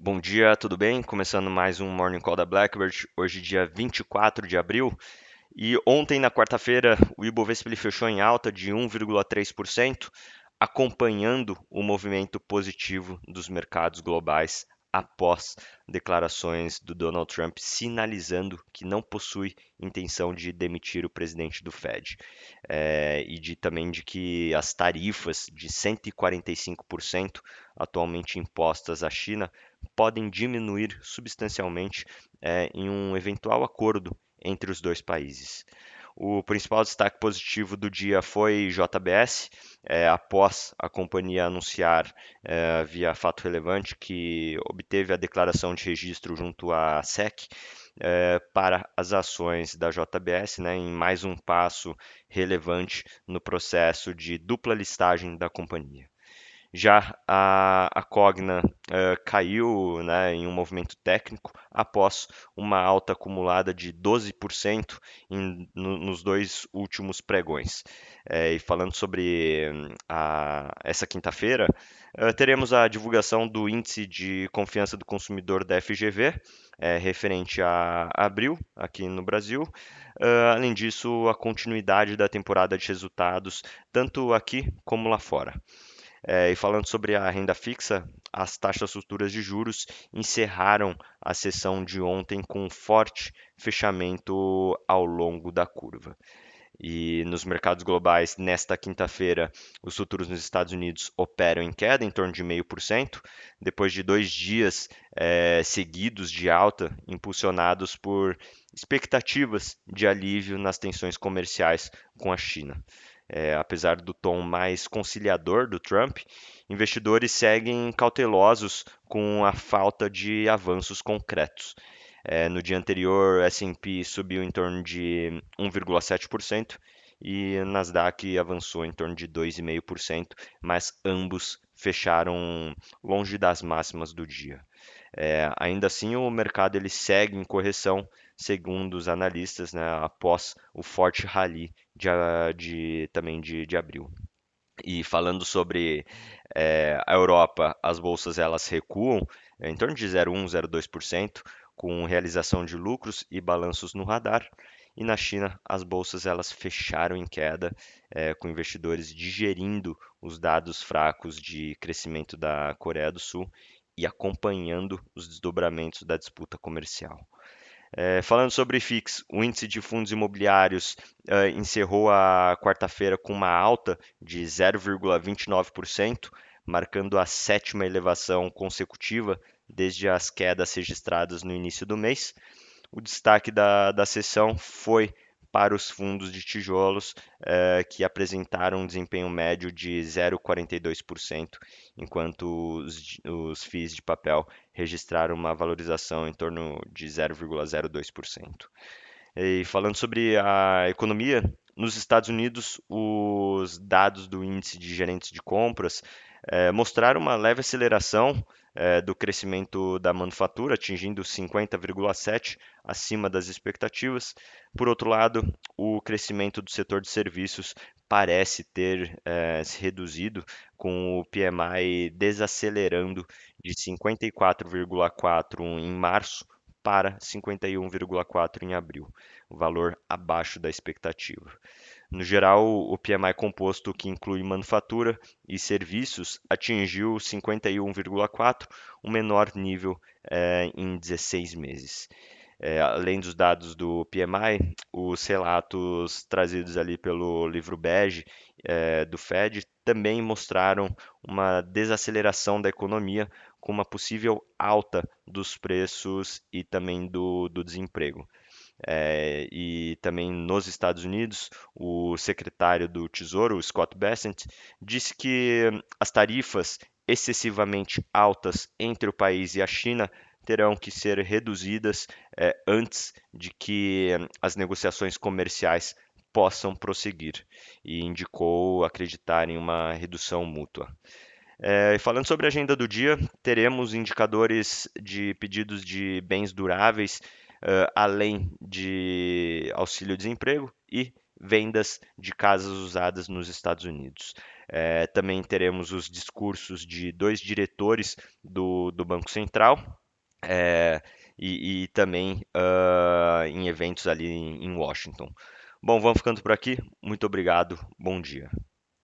Bom dia, tudo bem? Começando mais um Morning Call da Blackbird, hoje dia 24 de abril. E ontem, na quarta-feira, o Ibovespa ele fechou em alta de 1,3%, acompanhando o movimento positivo dos mercados globais após declarações do Donald Trump sinalizando que não possui intenção de demitir o presidente do Fed. Também de que as tarifas de 145% atualmente impostas à China podem diminuir substancialmente em um eventual acordo entre os dois países. O principal destaque positivo do dia foi JBS, após a companhia anunciar via fato relevante que obteve a declaração de registro junto à SEC para as ações da JBS, né, em mais um passo relevante no processo de dupla listagem da companhia. Já a Cogna caiu, né, em um movimento técnico após uma alta acumulada de 12% nos dois últimos pregões. E falando sobre essa quinta-feira, teremos a divulgação do Índice de Confiança do Consumidor da FGV, referente a abril, aqui no Brasil. Além disso, a continuidade da temporada de resultados, tanto aqui como lá fora. E falando sobre a renda fixa, as taxas futuras de juros encerraram a sessão de ontem com um forte fechamento ao longo da curva. E nos mercados globais, nesta quinta-feira, os futuros nos Estados Unidos operam em queda, em torno de 0,5%, depois de 2 dias seguidos de alta, impulsionados por expectativas de alívio nas tensões comerciais com a China. Apesar do tom mais conciliador do Trump, investidores seguem cautelosos com a falta de avanços concretos. No dia anterior, S&P subiu em torno de 1,7% e Nasdaq avançou em torno de 2,5%, mas ambos fecharam longe das máximas do dia. Ainda assim, o mercado ele segue em correção, segundo os analistas, né, após o forte rally de abril. E falando sobre a Europa, as bolsas elas recuam em torno de 0,1, 0,2%, com realização de lucros e balanços no radar. E na China, as bolsas elas fecharam em queda, com investidores digerindo os dados fracos de crescimento da Coreia do Sul e acompanhando os desdobramentos da disputa comercial. Falando sobre FIX, o índice de fundos imobiliários encerrou a quarta-feira com uma alta de 0,29%, marcando a sétima elevação consecutiva desde as quedas registradas no início do mês. O destaque da sessão foi para os fundos de tijolos, que apresentaram um desempenho médio de 0,42%, enquanto os FIIs de papel registraram uma valorização em torno de 0,02%. E falando sobre a economia, nos Estados Unidos, os dados do índice de gerentes de compras mostraram uma leve aceleração do crescimento da manufatura, atingindo 50,7, acima das expectativas. Por outro lado, o crescimento do setor de serviços parece ter se reduzido, com o PMI desacelerando de 54,4 em março para 51,4 em abril, o valor abaixo da expectativa. No geral, o PMI composto, que inclui manufatura e serviços, atingiu 51,4, o menor nível em 16 meses. Além dos dados do PMI, os relatos trazidos ali pelo livro bege do Fed também mostraram uma desaceleração da economia, com uma possível alta dos preços e também do desemprego. E também nos Estados Unidos, o secretário do Tesouro, o Scott Bessent, disse que as tarifas excessivamente altas entre o país e a China terão que ser reduzidas antes de que as negociações comerciais possam prosseguir, e indicou acreditar em uma redução mútua. Falando sobre a agenda do dia, teremos indicadores de pedidos de bens duráveis, além de auxílio-desemprego e vendas de casas usadas nos Estados Unidos. Também teremos os discursos de dois diretores do Banco Central, é, e também em eventos ali em Washington. Bom, vamos ficando por aqui. Muito obrigado. Bom dia.